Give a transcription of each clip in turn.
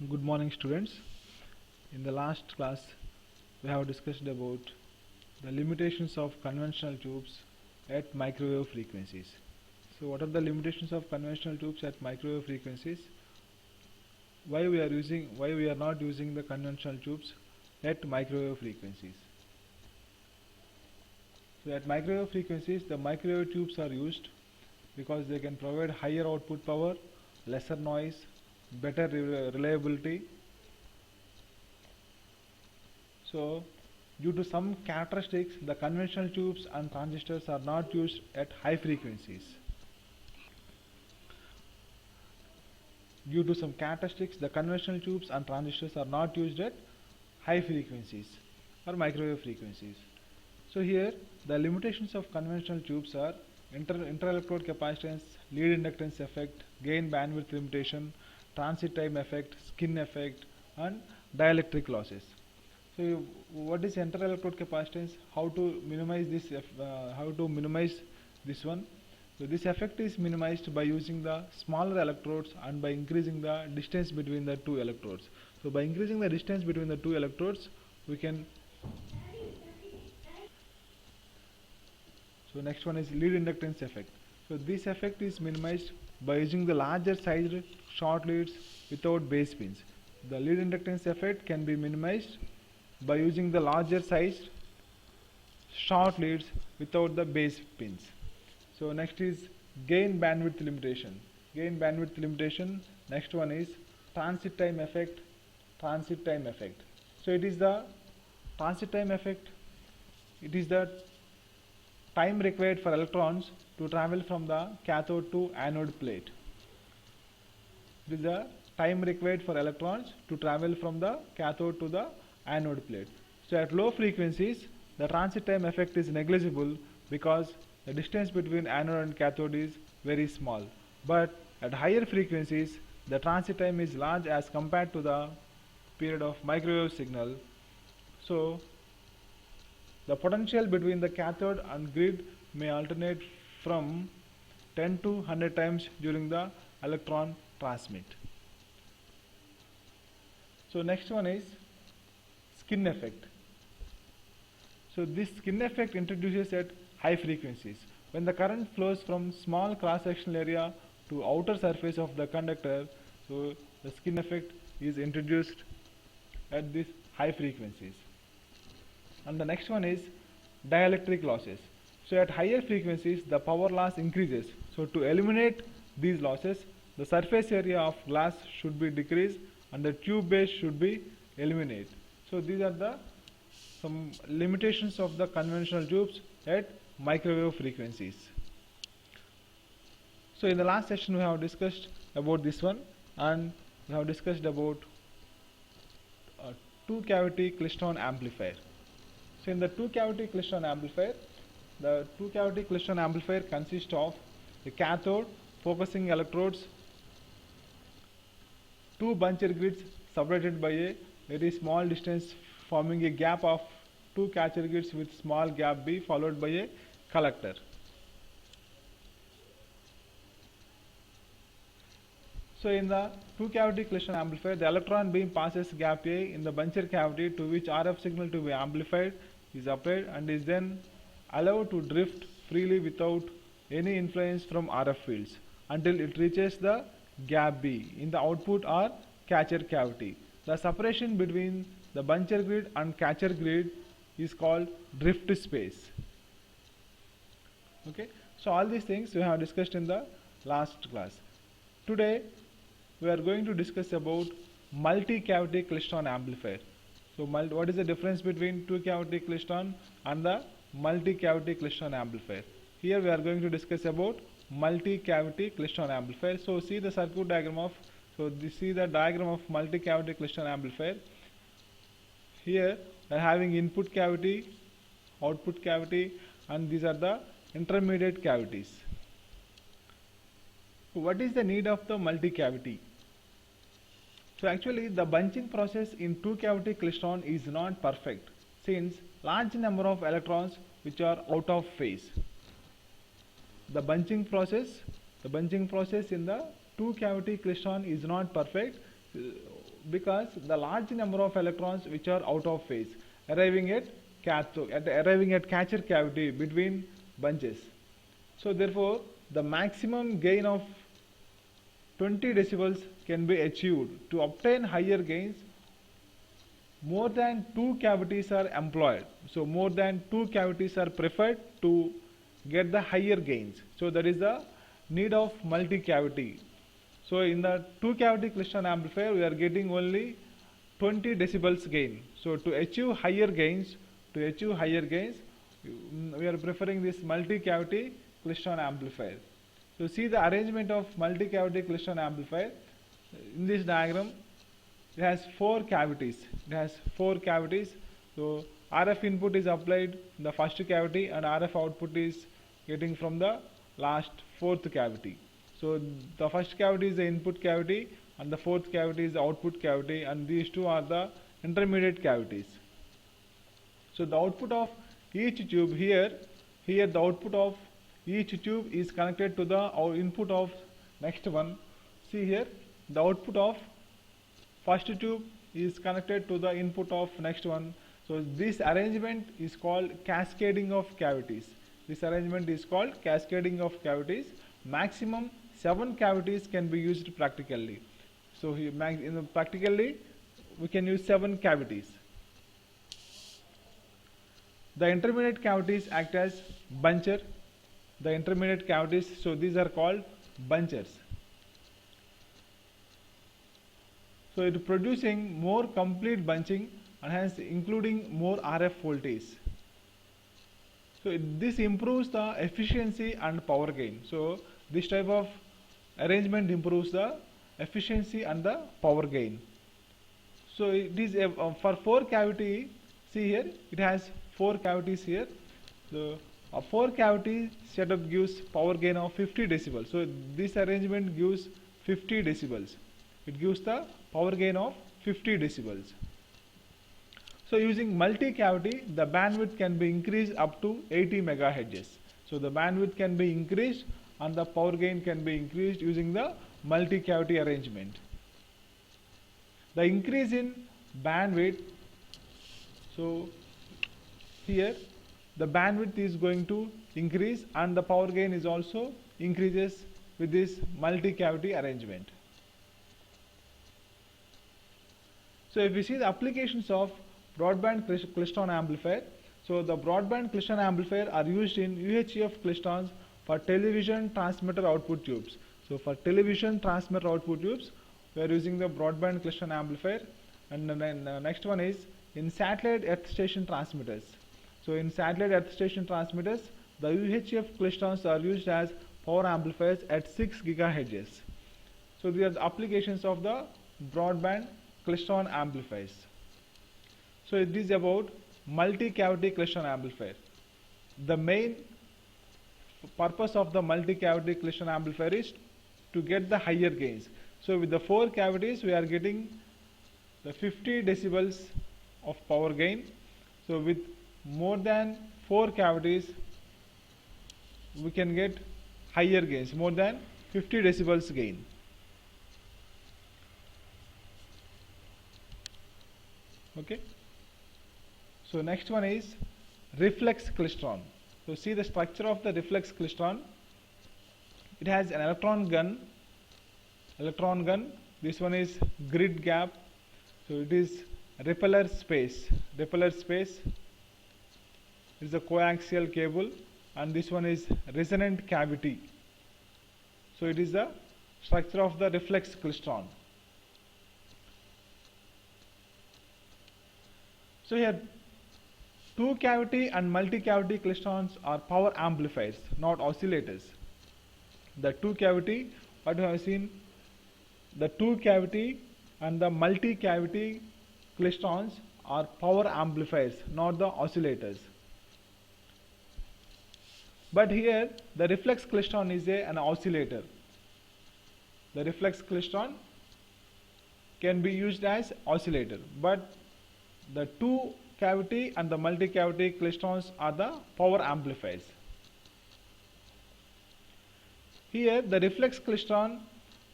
Good morning, students. In the last class, we have discussed about the limitations of conventional tubes at microwave frequencies. So, what are the limitations of conventional tubes at microwave frequencies? Why we are not using the conventional tubes at microwave frequencies? So, at microwave frequencies, the microwave tubes are used because they can provide higher output power, lesser noise, better reliability. So, due to some characteristics, the conventional tubes and transistors are not used at high frequencies. Due to some characteristics, the conventional tubes and transistors are not used at high frequencies or microwave frequencies. So here, the limitations of conventional tubes are inter-electrode capacitance, lead inductance effect, gain bandwidth limitation, transit time effect, skin effect, and dielectric losses. So what is inter-electrode capacitance? How to minimize this? How to minimize this one? So this effect is minimized by using the smaller electrodes and by increasing the distance between the two electrodes. So by increasing the distance between the two electrodes, we can. So next one is lead inductance effect. So this effect is minimized by using the larger sized short leads without base pins. The lead inductance effect can be minimized by using the larger sized short leads without the base pins. So next is gain bandwidth limitation. Gain bandwidth limitation. Next one is transit time effect. Transit time effect. So it is the transit time effect. It is the time required for electrons to travel from the cathode to anode plate. It is the time required for electrons to travel from the cathode to the anode plate. So at low frequencies, the transit time effect is negligible because the distance between anode and cathode is very small. But at higher frequencies, the transit time is large as compared to the period of microwave signal. So the potential between the cathode and grid may alternate from 10 to 100 times during the electron transmit. So next one is skin effect. So this skin effect introduces at high frequencies. When the current flows from small cross-sectional area to outer surface of the conductor, so the skin effect is introduced at these high frequencies. And the next one is dielectric losses. So at higher frequencies, the power loss increases. So to eliminate these losses, the surface area of glass should be decreased and the tube base should be eliminated. So these are the some limitations of the conventional tubes at microwave frequencies. So in the last session we have discussed about this one, and we have discussed about two cavity klystron amplifier. So in the two cavity klystron amplifier, the two cavity klystron amplifier consists of a cathode, focusing electrodes, two buncher grids separated by a very small distance, forming a gap of two catcher grids with small gap B followed by a collector. So in the two cavity klystron amplifier, the electron beam passes gap A in the buncher cavity to which RF signal to be amplified is applied and is then allowed to drift freely without any influence from RF fields until it reaches the gap B in the output or catcher cavity. The separation between the buncher grid and catcher grid is called drift space. Okay, so all these things we have discussed in the last class. Today we are going to discuss about multi-cavity klystron amplifier. So what is the difference between two cavity klystron and the multi-cavity klystron amplifier? Here we are going to discuss about multi-cavity klystron amplifier. So see the circuit diagram of, see the diagram of multi-cavity klystron amplifier. Here we are having input cavity, output cavity, and these are the intermediate cavities. What is the need of the multi-cavity? So actually the bunching process in two cavity klystron is not perfect since large number of electrons which are out of phase. The bunching process in the two cavity klystron is not perfect because the large number of electrons which are out of phase arriving at arriving at catcher cavity between bunches. So therefore the maximum gain of 20 decibels can be achieved. To obtain higher gains, more than two cavities are employed. So more than two cavities are preferred to get the higher gains. So that is the need of multi-cavity. So in the two cavity klystron amplifier we are getting only 20 decibels gain. So to achieve higher gains, we are preferring this multi-cavity klystron amplifier. So see the arrangement of multi-cavity klystron amplifier. In this diagram it has four cavities. So RF input is applied in the first cavity and RF output is getting from the last fourth cavity. So the first cavity is the input cavity and the fourth cavity is the output cavity, and these two are the intermediate cavities. So the output of each tube here the output of each tube is connected to the input of next one. See here the output of first tube is connected to the input of next one. So this arrangement is called cascading of cavities. Maximum 7 cavities can be used practically. So here, practically we can use 7 cavities. The intermediate cavities act as buncher. So these are called bunchers. So it is producing more complete bunching and hence including more RF voltage. So this improves the efficiency and power gain. So this type of arrangement improves the efficiency and the power gain. So it is for 4 cavity. See here it has 4 cavities here. So a 4 cavity setup gives power gain of 50 decibels. So this arrangement gives 50 decibels. It gives the power gain of 50 decibels. So using multi-cavity, the bandwidth can be increased up to 80 megahertz. So the bandwidth can be increased and the power gain can be increased using the multi-cavity arrangement. The increase in bandwidth, so here the bandwidth is going to increase and the power gain is also increases with this multi-cavity arrangement. So if we see the applications of broadband klystron amplifier, so the broadband klystron amplifier are used in UHF klystrons for television transmitter output tubes. So for television transmitter output tubes, we are using the broadband klystron amplifier. And then next one is in satellite earth station transmitters. So in satellite earth station transmitters, the UHF klystrons are used as power amplifiers at 6 gigahertz. So these are the applications of the broadband klystron amplifiers. So it is about multi-cavity klystron amplifier. The main purpose of the multi-cavity klystron amplifier is to get the higher gains. So with the 4 cavities we are getting the 50 decibels of power gain. So with more than 4 cavities we can get higher gains, more than 50 decibels gain. Okay. So next one is reflex klystron. So see the structure of the reflex klystron. It has an electron gun. This one is grid gap. So it is repeller space. It is a coaxial cable, and this one is resonant cavity. So it is the structure of the reflex klystron. So here 2 cavity and multi-cavity klystrons are power amplifiers, not oscillators. The 2 cavity, what we have seen, the 2 cavity and the multi-cavity klystrons are power amplifiers, not the oscillators. But here the reflex klystron is an oscillator. The reflex klystron can be used as oscillator, but the 2 cavity and the multi-cavity klystrons are the power amplifiers. Here the reflex klystron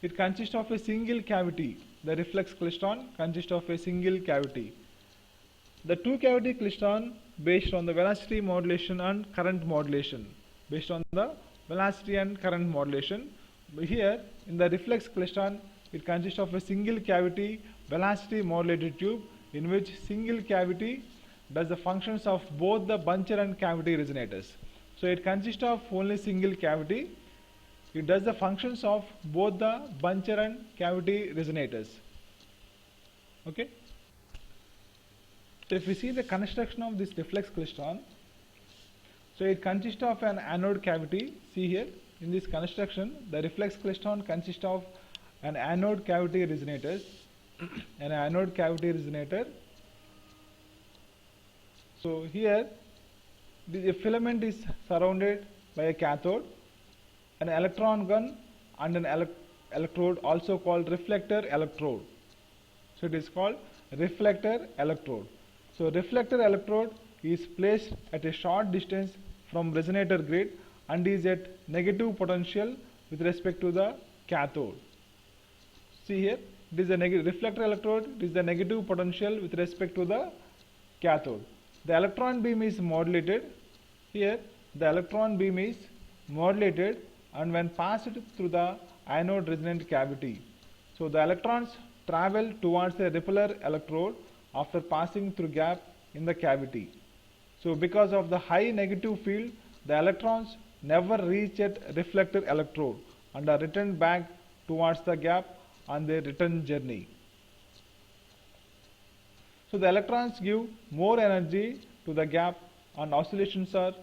It consists of a single cavity. The reflex klystron consists of a single cavity. The two cavity klystron based on the velocity modulation and current modulation. Based on the velocity and current modulation. Here in the reflex klystron, it consists of a single cavity velocity modulated tube in which single cavity does the functions of both the buncher and cavity resonators. So it consists of only single cavity. It does the functions of both the buncher and cavity resonators. Okay. So if we see the construction of this reflex klystron, so it consists of an anode cavity. See here in this construction, the reflex klystron consists of an anode cavity resonator, an anode cavity resonator. So here the filament is surrounded by a cathode, an electron gun and an electrode, also called reflector electrode. So it is called reflector electrode. So reflector electrode is placed at a short distance from resonator grid and is at negative potential with respect to the cathode. See here, it is a reflector electrode, it is the negative potential with respect to the cathode. The electron beam is modulated. Here the electron beam is modulated and when passed through the anode resonant cavity. So the electrons travel towards the repeller electrode after passing through gap in the cavity. So because of the high negative field, the electrons never reach at reflector electrode and are returned back towards the gap on their return journey. So the electrons give more energy to the gap and oscillations are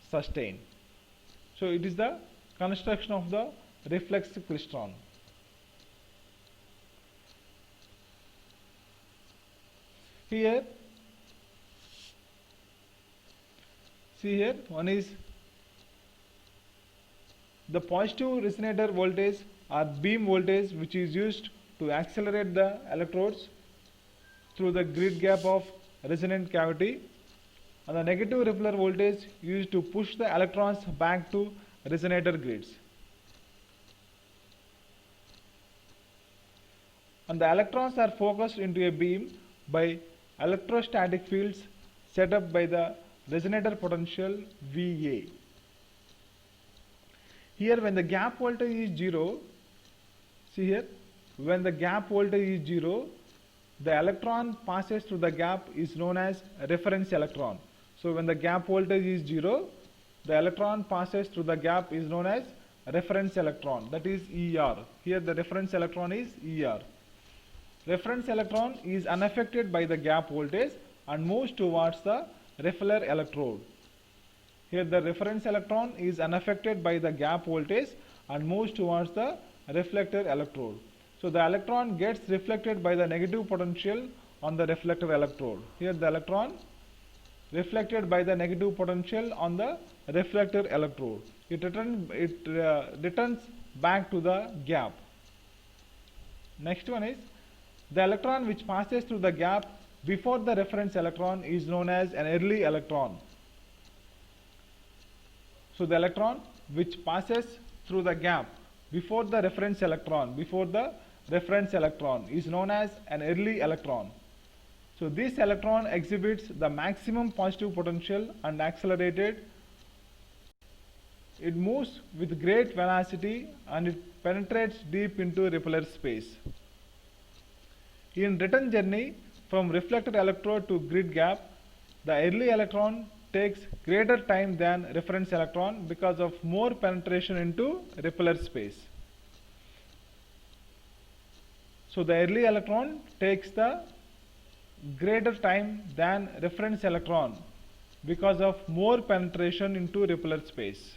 sustained. So it is the construction of the reflex klystron. Here, see here, one is the positive resonator voltage or beam voltage which is used to accelerate the electrodes through the grid gap of resonant cavity, and the negative repeller voltage used to push the electrons back to resonator grids. And the electrons are focused into a beam by electrostatic fields set up by the resonator potential VA. Here when the gap voltage is 0, see here, when the gap voltage is 0, the electron passes through the gap is known as reference electron. So when the gap voltage is 0, the electron passes through the gap is known as reference electron, that is ER. Here the reference electron is ER. Reference electron is unaffected by the gap voltage and moves towards the repeller electrode. Here the reference electron is unaffected by the gap voltage and moves towards the reflector electrode. So the electron gets reflected by the negative potential on the reflector electrode. Here the electron reflected by the negative potential on the reflector electrode. It returns back to the gap. Next one is the electron which passes through the gap before the reference electron is known as an early electron. So the electron which passes through the gap before the reference electron is known as an early electron. So this electron exhibits the maximum positive potential and accelerated. It moves with great velocity and it penetrates deep into repeller space. In return journey from reflector electrode to grid gap, the early electron takes greater time than reference electron because of more penetration into repeller space. So the early electron takes the greater time than reference electron because of more penetration into repeller space.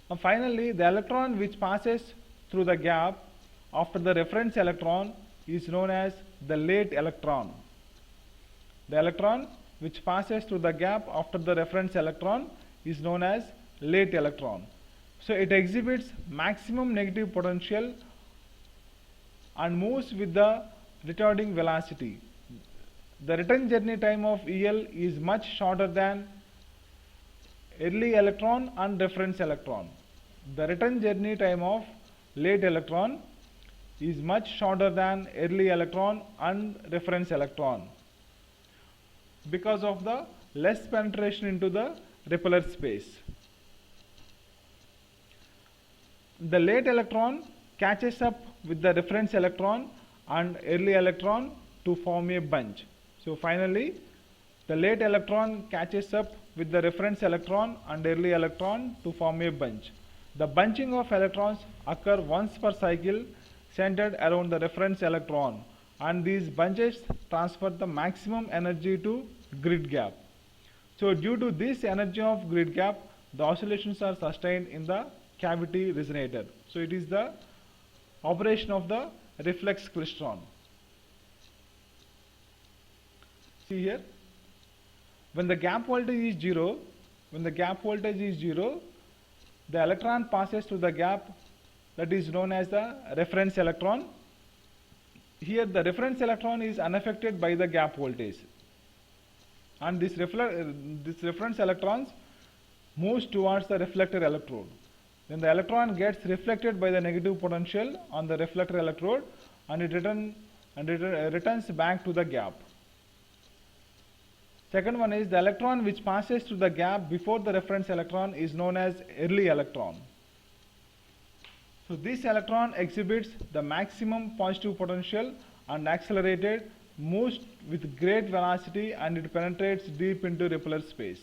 And finally, the electron which passes through the gap after the reference electron is known as the late electron. The electron which passes through the gap after the reference electron is known as late electron. So it exhibits maximum negative potential and moves with the retarding velocity. The return journey time of EL is much shorter than early electron and reference electron. the return journey time of late electron is much shorter than early electron and reference electron because of the less penetration into the repeller space. The late electron catches up with the reference electron and early electron to form a bunch. So finally, the late electron catches up with the reference electron and early electron to form a bunch. The bunching of electrons occur once per cycle centered around the reference electron, and these bunches transfer the maximum energy to grid gap. So due to this energy of grid gap, the oscillations are sustained in the cavity resonator. So it is the operation of the reflex klystron. See here, when the gap voltage is zero, the electron passes through the gap that is known as the reference electron. Here the reference electron is unaffected by the gap voltage, and this reference electrons moves towards the reflector electrode. Then the electron gets reflected by the negative potential on the reflector electrode, and it returns back to the gap. Second one is the electron which passes through the gap before the reference electron is known as early electron. So this electron exhibits the maximum positive potential and accelerated, moves with great velocity, and it penetrates deep into repeller space.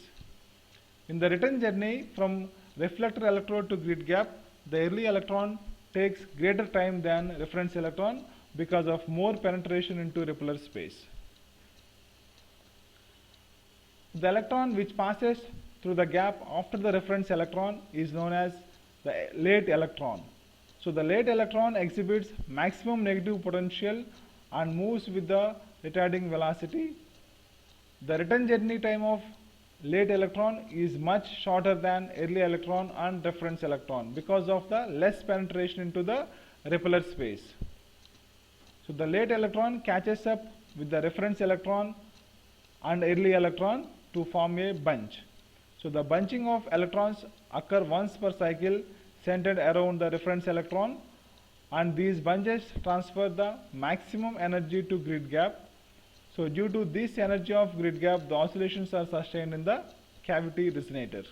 In the return journey from reflector electrode to grid gap, the early electron takes greater time than reference electron because of more penetration into repeller space. The electron which passes through the gap after the reference electron is known as the late electron. So the late electron exhibits maximum negative potential and moves with the retarding velocity. The return journey time of late electron is much shorter than early electron and reference electron because of the less penetration into the repeller space. So the late electron catches up with the reference electron and early electron to form a bunch. So the bunching of electrons occur once per cycle centered around the reference electron, and these bunches transfer the maximum energy to grid gap. So due to this energy of grid gap, the oscillations are sustained in the cavity resonator.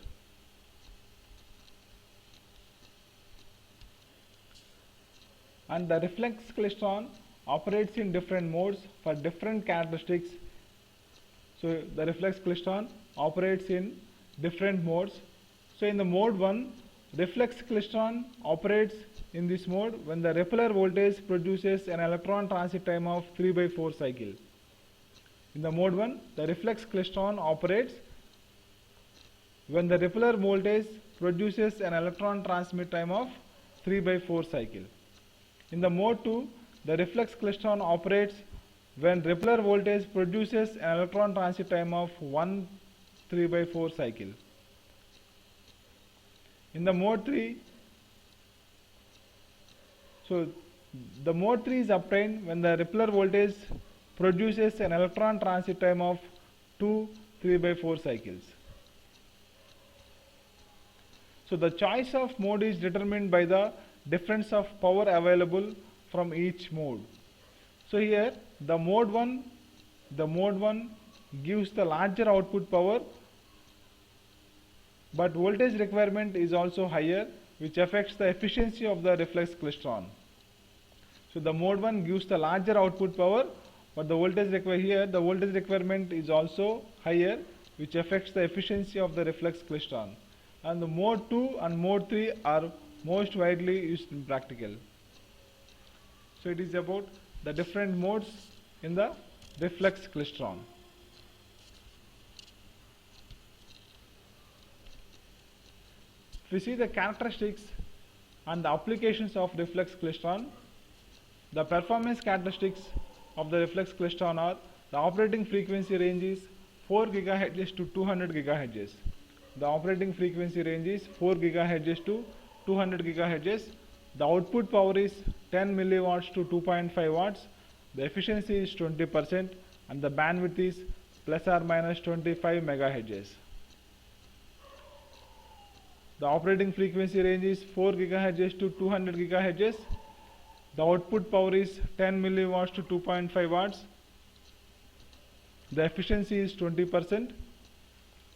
And the reflex klystron operates in different modes for different characteristics. So the reflex klystron operates in different modes. So in the mode 1, reflex klystron operates in this mode when the repeller voltage produces an electron transit time of 3/4 cycle. In the mode 1, the reflex klystron operates when the repeller voltage produces an electron transmit time of 3/4 cycle. In the mode 2, the reflex klystron operates when repeller voltage produces an electron transit time of 1 3/4 cycle. In the mode 3, so the mode 3 is obtained when the repeller voltage produces an electron transit time of 2 3/4 cycles. So the choice of mode is determined by the difference of power available from each mode. So here the mode 1 gives the larger output power, but voltage requirement is also higher, which affects the efficiency of the reflex klystron. So the mode 1 gives the larger output power, but the voltage requirement is also higher, which affects the efficiency of the reflex klystron. And the mode 2 and mode 3 are most widely used in practical. So it is about the different modes in the reflex klystron. If we see the characteristics and the applications of reflex klystron, the performance characteristics of the reflex klystron are: the operating frequency range is 4 GHz to 200 GHz. The operating frequency range is 4 GHz to 200 GHz. The output power is 10 milliwatts to 2.5 watts. The efficiency is 20%, and the bandwidth is plus or minus 25 MHz. The operating frequency range is 4 GHz to 200 GHz. The output power is 10 milliwatts to 2.5 watts. The efficiency is 20%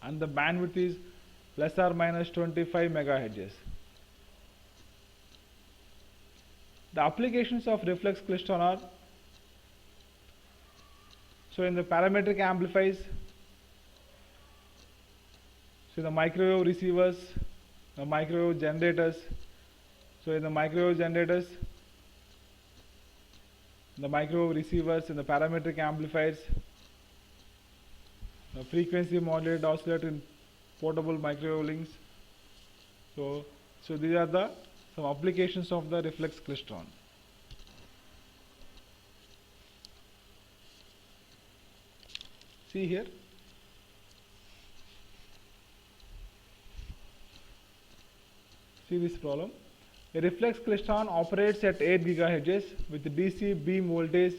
and the bandwidth is plus or minus 25 MHz. The applications of reflex klystron are, so in the parametric amplifiers, so the microwave receivers, the microwave generators, so in the microwave generators, the microwave receivers, and the parametric amplifiers, the frequency modulated oscillator in portable microwave links. So these are the some applications of the reflex klystron. See here. See this problem. A reflex klystron operates at 8 GHz with DC beam voltage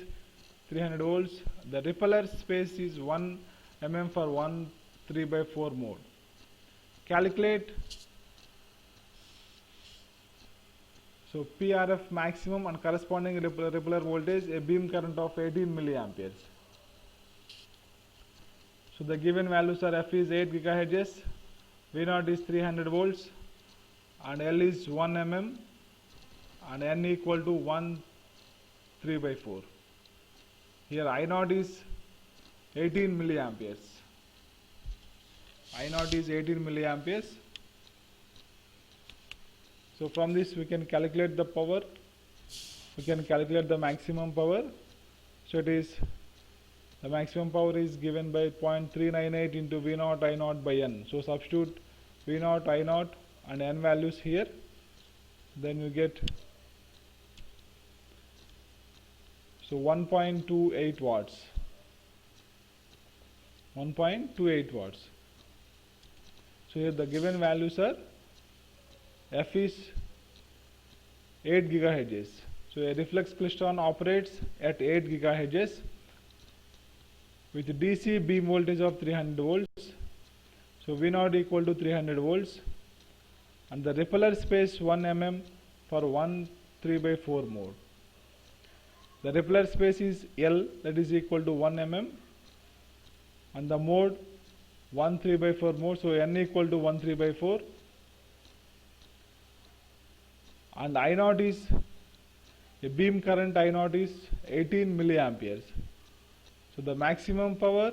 300 volts. The repeller space is 1 mm for 1 3/4 mode. Calculate PRF maximum and corresponding repeller voltage, a beam current of 18 milliamperes. So the given values are F is 8 GHz, V0 is 300 volts, and L is 1 mm, and N equal to 1 3/4. Here I0 is 18 milliamperes. I0 is 18 milliamperes. So from this we can calculate the power. We can calculate the maximum power. So it is, the maximum power is given by 0.398 into V0 I0 by N. So substitute V0 I0 and N values here. Then you get 1.28 watts. 1.28 watts. So here the given values are, F is 8 GHz. So a reflex klystron operates at 8 GHz with DC beam voltage of 300 volts. So V0 equal to 300 volts, and the repeller space 1 mm for 1 3/4 mode. The repeller space is L, that is equal to 1 mm, and the mode 1 3/4 mode, so N equal to 1 3/4, and I0 is, a beam current I0 is 18 milliamperes. So the maximum power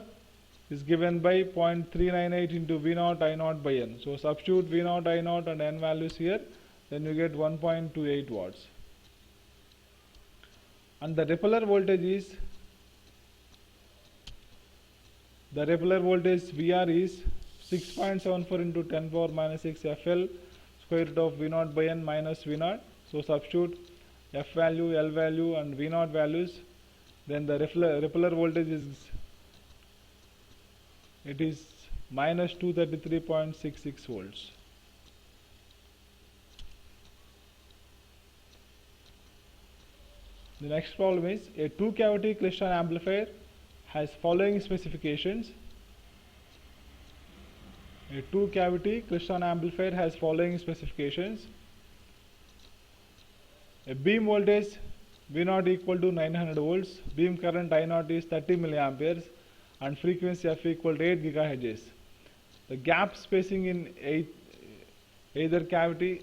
is given by 0.398 into V0 I0 by N. So substitute V0 I0 and N values here, then you get 1.28 watts. And the repeller voltage is, the repeller voltage VR is 6.74 into 10 power minus 6 FL square root of V0 by N minus V0. So substitute F value, L value and V0 values. Then the repeller voltage is, it is minus 233.66 volts. The next problem is, a two-cavity klystron amplifier has following specifications. A two-cavity klystron amplifier has following specifications. A beam voltage V0 equal to 900 volts, beam current I0 is 30 milliamperes, and frequency F equal to 8 GHz. The gap spacing in either cavity,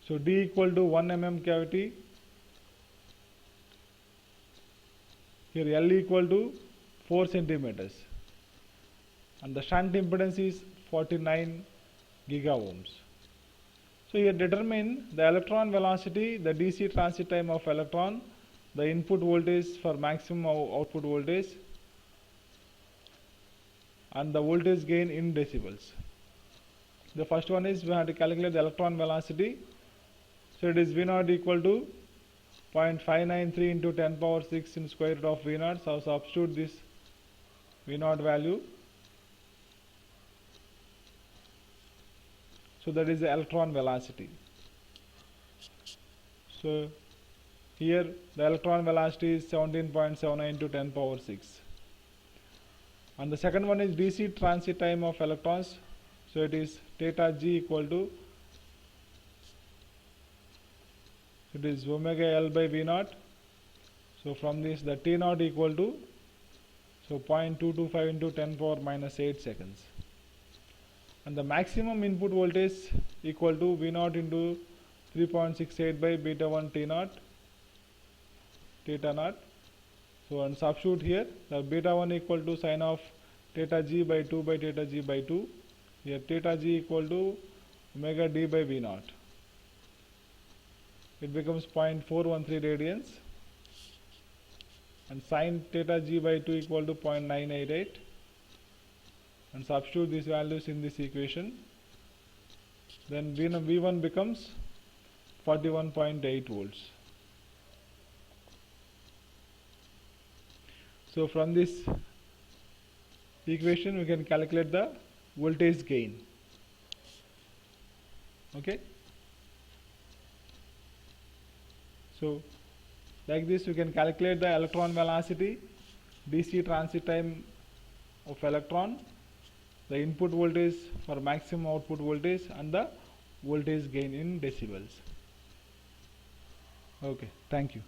so D equal to 1 mm cavity. Here L equal to 4 centimeters, and the shunt impedance is 49 gigaohms. So here determine the electron velocity, the DC transit time of electron, the input voltage for maximum output voltage, and the voltage gain in decibels. The first one is, we have to calculate the electron velocity. So it is V0 equal to 0.593 into 10 power 6 in square root of V0. So substitute this V0 value. So that is the electron velocity. So here the electron velocity is 17.79 into 10 power 6. And the second one is DC transit time of electrons. So it is theta g equal to, it is omega L by V naught. So from this the T naught equal to, so 0.225 into 10 power minus 8 seconds. And the maximum input voltage equal to V naught into 3.68 by beta 1 T naught, theta naught. So and substitute here, the beta 1 equal to sine of theta g by 2 by theta g by 2. Here theta g equal to omega d by V naught. It becomes 0.413 radians. And sine theta g by 2 equal to 0.988. And substitute these values in this equation. Then V1 becomes 41.8 volts. So from this equation we can calculate the voltage gain. Okay. So like this we can calculate the electron velocity, DC transit time of electron, the input voltage for maximum output voltage, and the voltage gain in decibels. Okay, thank you.